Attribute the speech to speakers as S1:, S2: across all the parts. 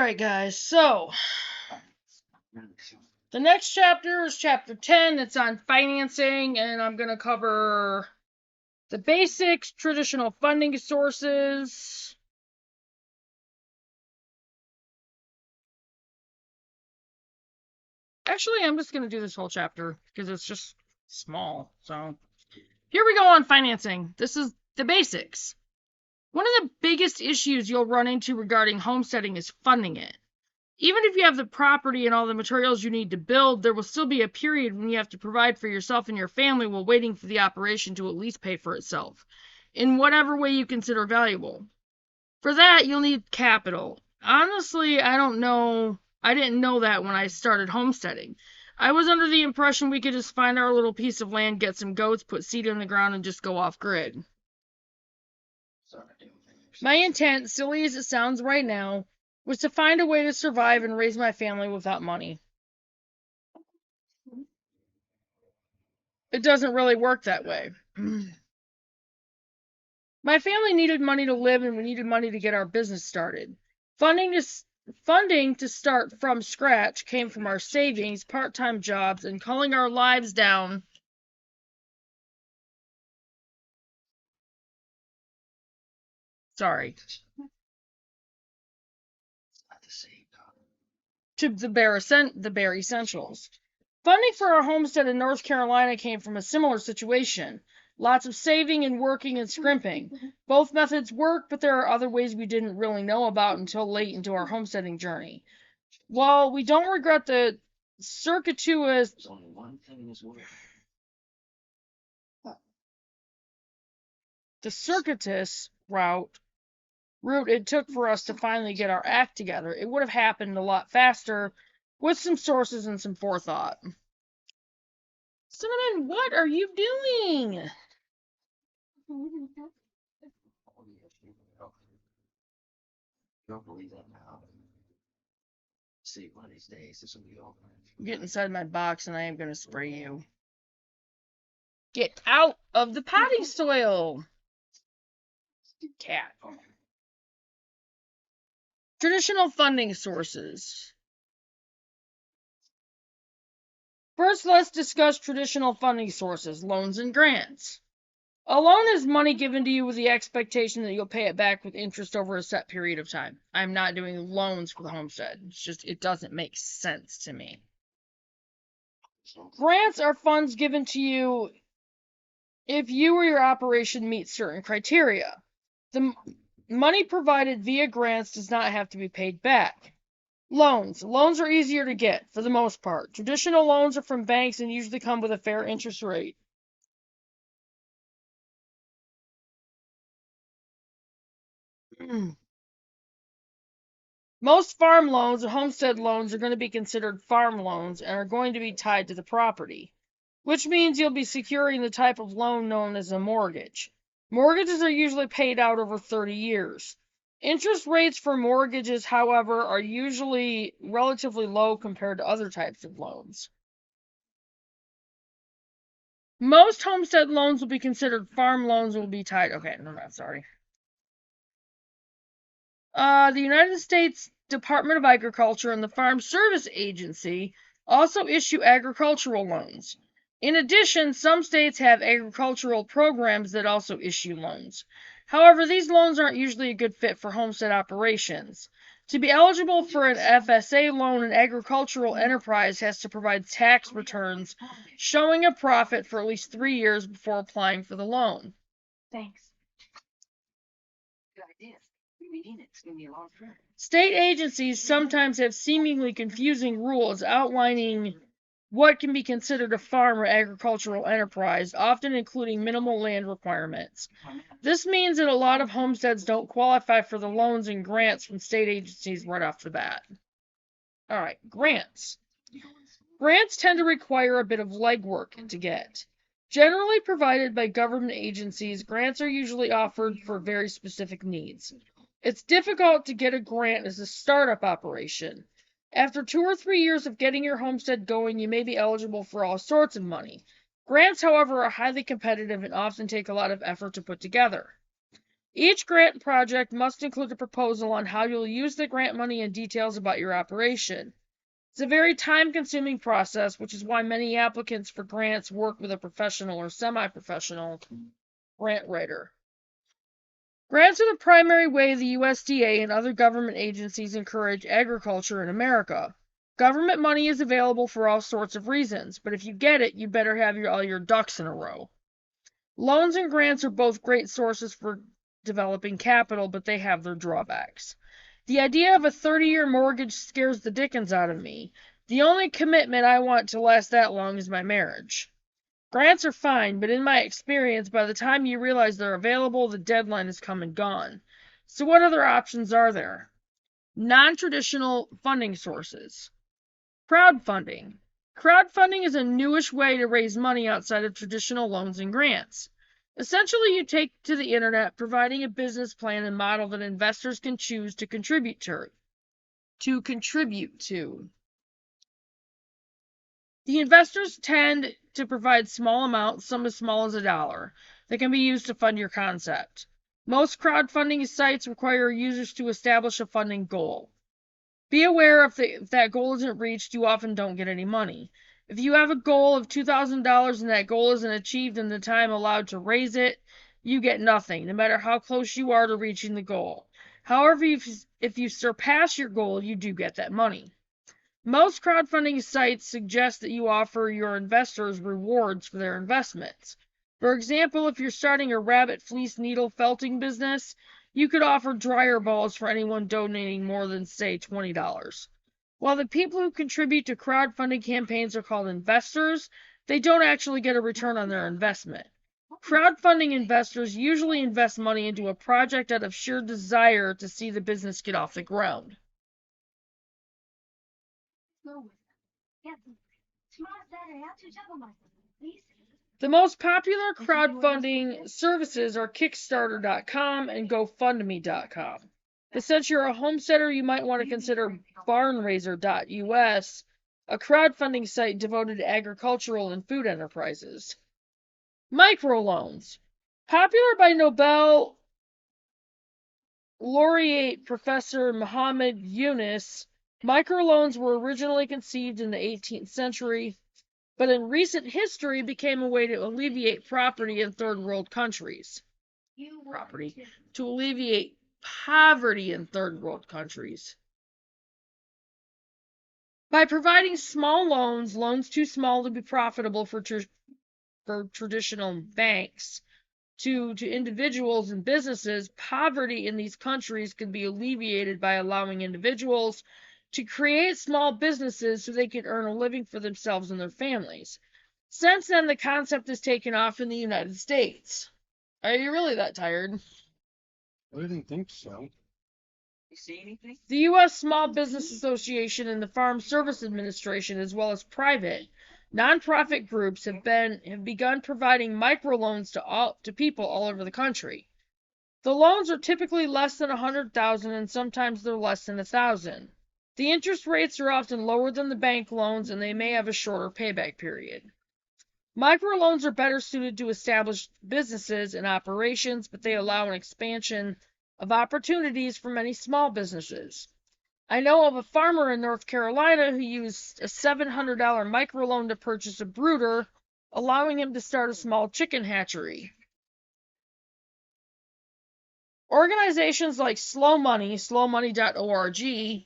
S1: Alright, guys, so the next chapter is chapter 10. It's on financing, and I'm going to cover the basics, traditional funding sources. Actually, I'm just going to do this whole chapter because it's just small. So here we go on financing. This is the basics. One of the biggest issues you'll run into regarding homesteading is funding it. Even if you have the property and all the materials you need to build, there will still be a period when you have to provide for yourself and your family while waiting for the operation to at least pay for itself, in whatever way you consider valuable. For that, you'll need capital. Honestly, I don't know. I didn't know that when I started homesteading. I was under the impression we could just find our little piece of land, get some goats, put seed in the ground, and just go off grid. My intent, silly as it sounds right now, was to find a way to survive and raise my family without money. It doesn't really work that way. My family needed money to live, and we needed money to get our business started. Funding to start from scratch came from our savings, part-time jobs, and culling our lives down to the bare essentials. Funding for our homestead in North Carolina came from a similar situation. Lots of saving and working and scrimping. Both methods work, but there are other ways we didn't really know about until late into our homesteading journey. While we don't regret the circuitous route it took for us to finally get our act together, it would have happened a lot faster with some sources and some forethought. Cinnamon, what are you doing? Don't believe that now. See, one of these days this will be over. Get inside my box and I am going to spray you. Get out of the potting soil! Cat. Traditional funding sources. First, let's discuss traditional funding sources, loans and grants. A loan is money given to you with the expectation that you'll pay it back with interest over a set period of time. I'm not doing loans for the homestead. It doesn't make sense to me. Grants are funds given to you if you or your operation meets certain criteria. The money provided via grants does not have to be paid back. Loans are easier to get, for the most part. Traditional loans are from banks and usually come with a fair interest rate. Most farm loans or homestead loans are going to be considered farm loans and are going to be tied to the property, which means you'll be securing the type of loan known as a mortgage. Mortgages are usually paid out over 30 years. Interest rates for mortgages, however, are usually relatively low compared to other types of loans. Most homestead loans will be considered farm loans and will be tied. Okay, no, sorry. The United States Department of Agriculture and the Farm Service Agency also issue agricultural loans. In addition, some states have agricultural programs that also issue loans. However, these loans aren't usually a good fit for homestead operations. To be eligible for an FSA loan, an agricultural enterprise has to provide tax returns showing a profit for at least 3 years before applying for the loan. Thanks. Good idea. State agencies sometimes have seemingly confusing rules outlining what can be considered a farm or agricultural enterprise, often including minimal land requirements. This means that a lot of homesteads don't qualify for the loans and grants from state agencies right off the bat. All right, grants. Grants tend to require a bit of legwork to get. Generally provided by government agencies, grants are usually offered for very specific needs. It's difficult to get a grant as a startup operation. After 2 or 3 years of getting your homestead going, you may be eligible for all sorts of money. Grants, however, are highly competitive and often take a lot of effort to put together. Each grant project must include a proposal on how you'll use the grant money and details about your operation. It's a very time-consuming process, which is why many applicants for grants work with a professional or semi-professional grant writer. Grants are the primary way the USDA and other government agencies encourage agriculture in America. Government money is available for all sorts of reasons, but if you get it, you better have all your ducks in a row. Loans and grants are both great sources for developing capital, but they have their drawbacks. The idea of a 30-year mortgage scares the dickens out of me. The only commitment I want to last that long is my marriage. Grants are fine, but in my experience, by the time you realize they're available, the deadline has come and gone. So what other options are there? Non-traditional funding sources. Crowdfunding. Crowdfunding is a newish way to raise money outside of traditional loans and grants. Essentially, you take to the internet, providing a business plan and model that investors can choose to contribute to. The investors tend to provide small amounts, some as small as $1, that can be used to fund your concept. Most crowdfunding sites require users to establish a funding goal. Be aware if that goal isn't reached, you often don't get any money. If you have a goal of $2,000 and that goal isn't achieved in the time allowed to raise it, you get nothing, no matter how close you are to reaching the goal. However, if you surpass your goal, you do get that money. Most crowdfunding sites suggest that you offer your investors rewards for their investments. For example, if you're starting a rabbit fleece needle felting business, you could offer dryer balls for anyone donating more than, say, $20. While the people who contribute to crowdfunding campaigns are called investors, they don't actually get a return on their investment. Crowdfunding investors usually invest money into a project out of sheer desire to see the business get off the ground. The most popular crowdfunding services are Kickstarter.com and GoFundMe.com. But since you're a homesteader, you might want to consider BarnRaiser.us, a crowdfunding site devoted to agricultural and food enterprises. Microloans. Popular by Nobel laureate Professor Muhammad Yunus, microloans were originally conceived in the 18th century, but in recent history became a way to alleviate poverty in third world countries. By providing small loans too small to be profitable for traditional banks, to individuals and businesses, poverty in these countries can be alleviated by allowing individuals to create small businesses so they can earn a living for themselves and their families. Since then, the concept has taken off in the United States. Are you really that tired?
S2: I didn't think so.
S1: You see anything? The U.S. Small Business Association and the Farm Service Administration, as well as private nonprofit groups, have begun providing microloans to people all over the country. The loans are typically less than $100,000 and sometimes they're less than $1,000. The interest rates are often lower than the bank loans and they may have a shorter payback period. Microloans are better suited to established businesses and operations, but they allow an expansion of opportunities for many small businesses. I know of a farmer in North Carolina who used a $700 microloan to purchase a brooder, allowing him to start a small chicken hatchery. Organizations like Slow Money, slowmoney.org,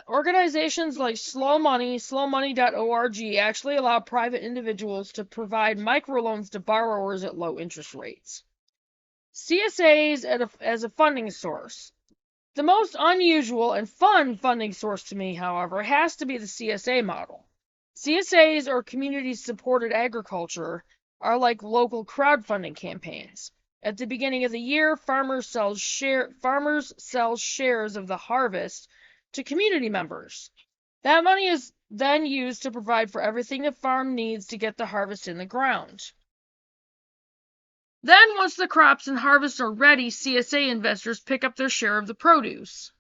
S1: organizations like Slow Money, slowmoney.org actually allow private individuals to provide microloans to borrowers at low interest rates. CSAs as a funding source. The most unusual and fun funding source to me, however, has to be the CSA model. CSAs, or community-supported agriculture, are like local crowdfunding campaigns. At the beginning of the year, farmers sell shares of the harvest to community members. That money is then used to provide for everything the farm needs to get the harvest in the ground. Then, once the crops and harvest are ready, CSA investors pick up their share of the produce.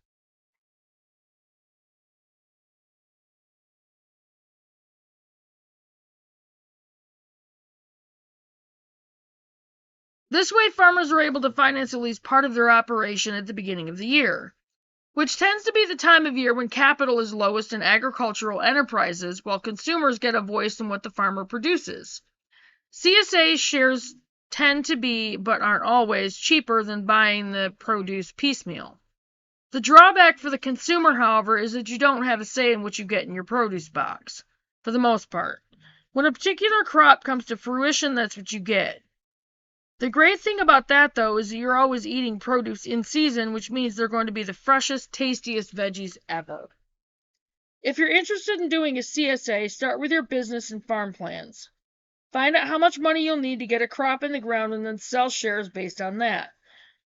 S1: This way, farmers are able to finance at least part of their operation at the beginning of the year, which tends to be the time of year when capital is lowest in agricultural enterprises, while consumers get a voice in what the farmer produces. CSA shares tend to be, but aren't always, cheaper than buying the produce piecemeal. The drawback for the consumer, however, is that you don't have a say in what you get in your produce box, for the most part. When a particular crop comes to fruition, that's what you get. The great thing about that, though, is that you're always eating produce in season, which means they're going to be the freshest, tastiest veggies ever. If you're interested in doing a CSA, start with your business and farm plans. Find out how much money you'll need to get a crop in the ground and then sell shares based on that.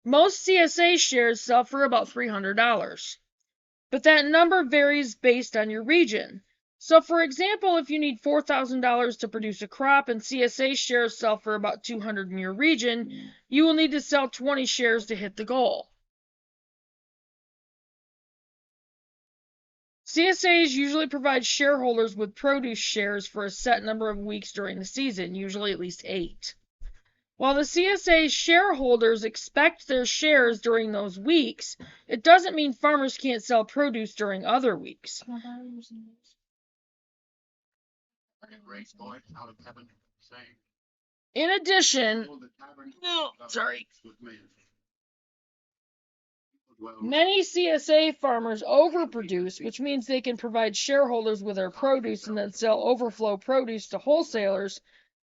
S1: Most CSA shares sell for about $300, but that number varies based on your region. So, for example, if you need $4,000 to produce a crop and CSA shares sell for about $200 in your region, you will need to sell 20 shares to hit the goal. CSAs usually provide shareholders with produce shares for a set number of weeks during the season, usually at least 8. While the CSA shareholders expect their shares during those weeks, it doesn't mean farmers can't sell produce during other weeks. In addition, many CSA farmers overproduce, which means they can provide shareholders with their produce and then sell overflow produce to wholesalers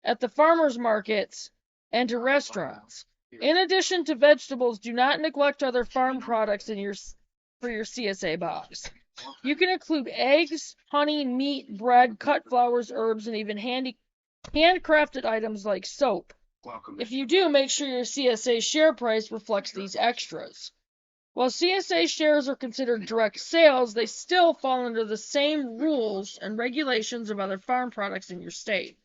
S1: at the farmers markets and to restaurants. In addition to vegetables, do not neglect other farm products for your CSA box. You can include eggs, honey, meat, bread, cut flowers, herbs, and even handcrafted items like soap. If you do, make sure your CSA share price reflects these extras. While CSA shares are considered direct sales, they still fall under the same rules and regulations of other farm products in your state.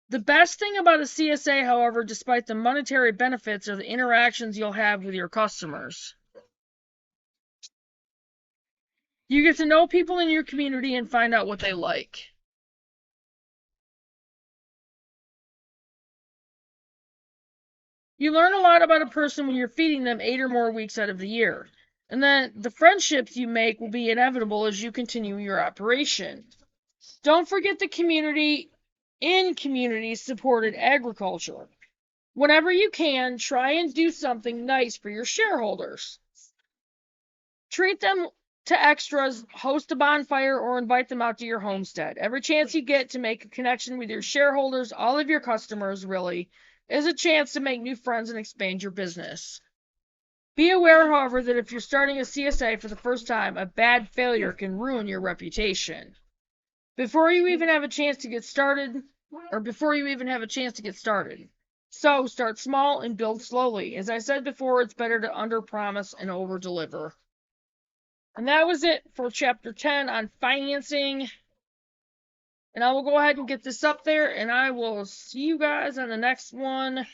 S1: The best thing about a CSA, however, despite the monetary benefits, are the interactions you'll have with your customers. You get to know people in your community and find out what they like. You learn a lot about a person when you're feeding them 8 or more weeks out of the year. And then the friendships you make will be inevitable as you continue your operation. Don't forget the community in community-supported agriculture. Whenever you can, try and do something nice for your shareholders. Treat them to extras, host a bonfire, or invite them out to your homestead. Every chance you get to make a connection with your shareholders, all of your customers, really, is a chance to make new friends and expand your business. Be aware, however, that if you're starting a CSA for the first time, a bad failure can ruin your reputation. Before you even have a chance to get started. So start small and build slowly. As I said before, it's better to underpromise and overdeliver. And that was it for chapter 10 on financing. And I will go ahead and get this up there, and I will see you guys on the next one.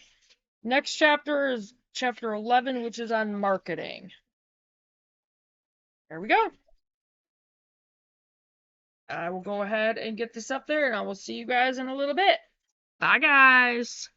S1: Next chapter is chapter 11, which is on marketing. There we go. I will go ahead and get this up there, and I will see you guys in a little bit. Bye, guys.